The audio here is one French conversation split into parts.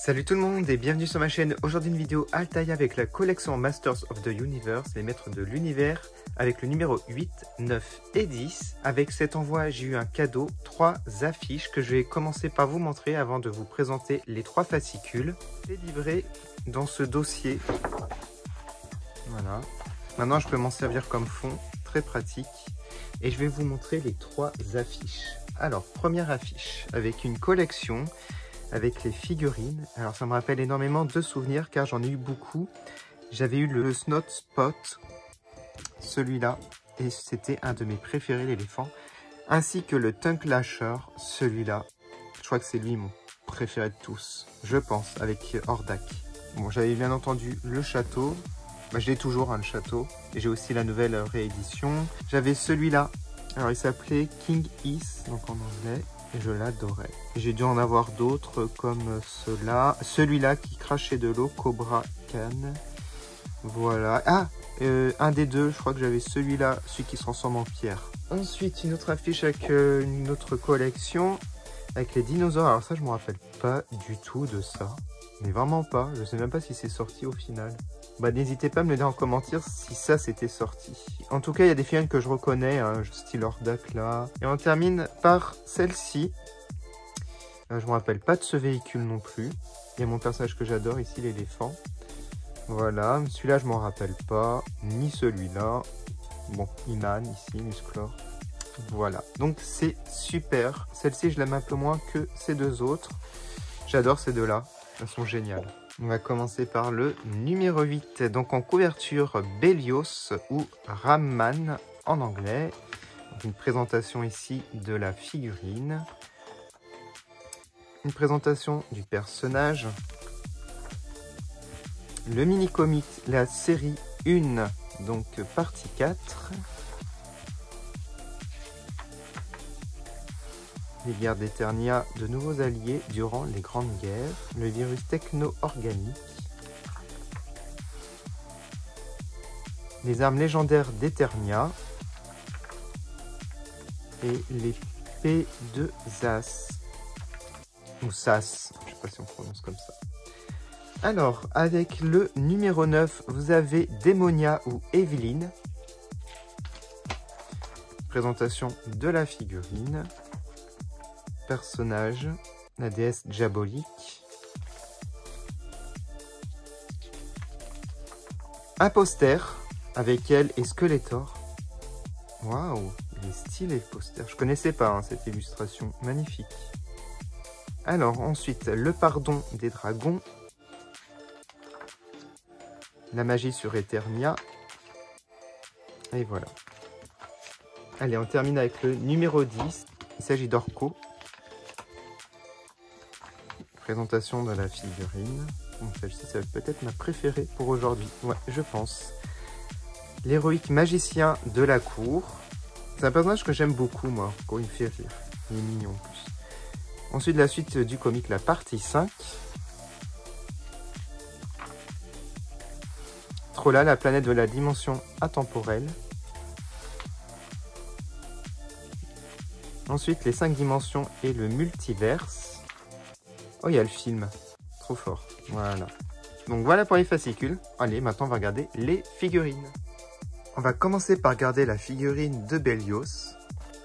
Salut tout le monde et bienvenue sur ma chaîne. Aujourd'hui une vidéo Altaïa avec la collection Masters of the Universe, les maîtres de l'univers, avec le numéro 8, 9 et 10. Avec cet envoi, j'ai eu un cadeau, 3 affiches que je vais commencer par vous montrer avant de vous présenter les 3 fascicules. C'est livré dans ce dossier. Voilà. Maintenant, je peux m'en servir comme fond, très pratique. Et je vais vous montrer les 3 affiches. Alors, première affiche, avec une collection avec les figurines. Alors ça me rappelle énormément de souvenirs car j'en ai eu beaucoup. J'avais eu le Snot Spot, celui-là, et c'était un de mes préférés, l'éléphant. Ainsi que le Tunk Lasher, celui-là. Je crois que c'est lui mon préféré de tous, je pense, avec Hordak. Bon, j'avais bien entendu le château. Bah, je l'ai toujours, hein, le château. Et j'ai aussi la nouvelle réédition. J'avais celui-là. Alors il s'appelait King Is, donc en anglais. Et je l'adorais. J'ai dû en avoir d'autres comme cela. Celui-là qui crachait de l'eau, Cobra Khan. Voilà. Ah, un des deux, je crois que j'avais celui-là, celui qui se transforme en pierre. Ensuite, une autre affiche avec une autre collection, avec les dinosaures. Alors ça, je me rappelle pas du tout de ça. Mais vraiment pas. Je sais même pas si c'est sorti au final. Bah, n'hésitez pas à me le dire en commentaire si ça c'était sorti. En tout cas, il y a des figurines que je reconnais, hein, style Hordak là. Et on termine par celle-ci. Je me rappelle pas de ce véhicule non plus. Il y a mon personnage que j'adore ici, l'éléphant. Voilà, celui-là je m'en rappelle pas, ni celui-là. Bon, Iman ici, Musclor. Voilà, donc c'est super. Celle-ci je l'aime un peu moins que ces deux autres. J'adore ces deux-là, elles sont géniales. On va commencer par le numéro 8. Donc en couverture, Bélios ou Ramman en anglais. Donc une présentation ici de la figurine. Une présentation du personnage. Le mini-comic, la série 1, donc partie 4. Les guerres d'Eternia, de nouveaux alliés durant les grandes guerres, le virus techno-organique, les armes légendaires d'Eternia et les P2As, ou SAS, je ne sais pas si on prononce comme ça. Alors, avec le numéro 9, vous avez Démonia ou Evelyne. Présentation de la figurine. Personnage, la déesse diabolique. Un poster avec elle et Skeletor. Waouh, il est stylé le poster. Je connaissais pas hein, cette illustration, magnifique. Alors ensuite, le pardon des dragons. La magie sur Eternia. Et voilà. Allez, on termine avec le numéro 10. Il s'agit d'Orko. Présentation de la figurine. Donc celle-ci, ça va peut-être ma préférée pour aujourd'hui. Ouais, je pense. L'héroïque magicien de la cour. C'est un personnage que j'aime beaucoup, moi. Quand il me fait rire. Il est mignon en plus. Ensuite, la suite du comic, la partie 5. Trolla, la planète de la dimension atemporelle. Ensuite, les 5 dimensions et le multiverse. Oh, il y a le film. Trop fort. Voilà. Donc voilà pour les fascicules. Allez, maintenant on va regarder les figurines. On va commencer par regarder la figurine de Bélios.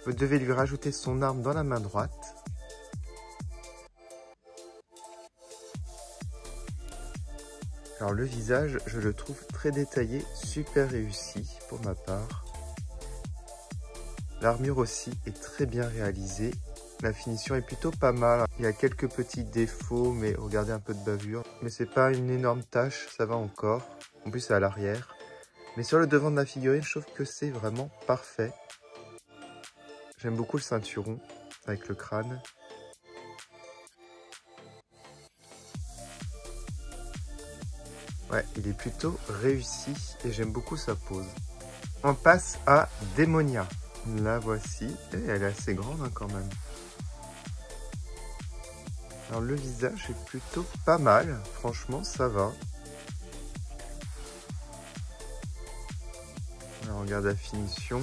Vous devez lui rajouter son arme dans la main droite. Alors le visage, je le trouve très détaillé, super réussi pour ma part. L'armure aussi est très bien réalisée. La finition est plutôt pas mal. Il y a quelques petits défauts, mais regardez un peu de bavure. Mais c'est pas une énorme tache, ça va encore. En plus, c'est à l'arrière. Mais sur le devant de la figurine, je trouve que c'est vraiment parfait. J'aime beaucoup le ceinturon avec le crâne. Ouais, il est plutôt réussi et j'aime beaucoup sa pose. On passe à Démonia. La voici. Et elle est assez grande hein, quand même. Alors le visage est plutôt pas mal, franchement ça va. Alors, on regarde la finition,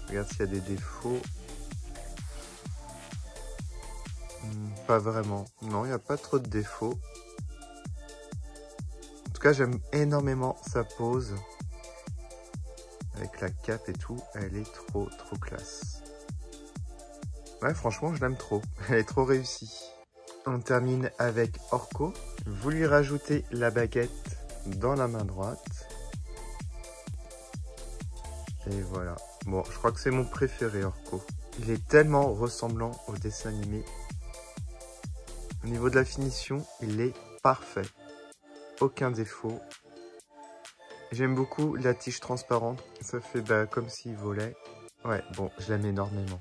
regarde s'il y a des défauts. pas vraiment. Non, il n'y a pas trop de défauts. En tout cas, j'aime énormément sa pose. Avec la cape et tout, elle est trop classe. Ouais, franchement, je l'aime trop. Elle est trop réussie. On termine avec Orko. Vous lui rajoutez la baguette dans la main droite. Et voilà. Bon, je crois que c'est mon préféré, Orko. Il est tellement ressemblant au dessin animé. Au niveau de la finition, il est parfait. Aucun défaut. J'aime beaucoup la tige transparente. Ça fait comme s'il volait. Ouais, bon, je l'aime énormément.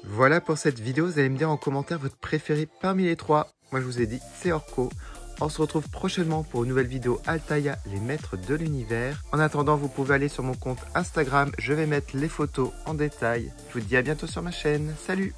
Voilà pour cette vidéo. Vous allez me dire en commentaire votre préféré parmi les trois. Moi, je vous ai dit, c'est Orko. On se retrouve prochainement pour une nouvelle vidéo Altaïa, les maîtres de l'univers. En attendant, vous pouvez aller sur mon compte Instagram. Je vais mettre les photos en détail. Je vous dis à bientôt sur ma chaîne. Salut!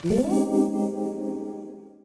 Ooh.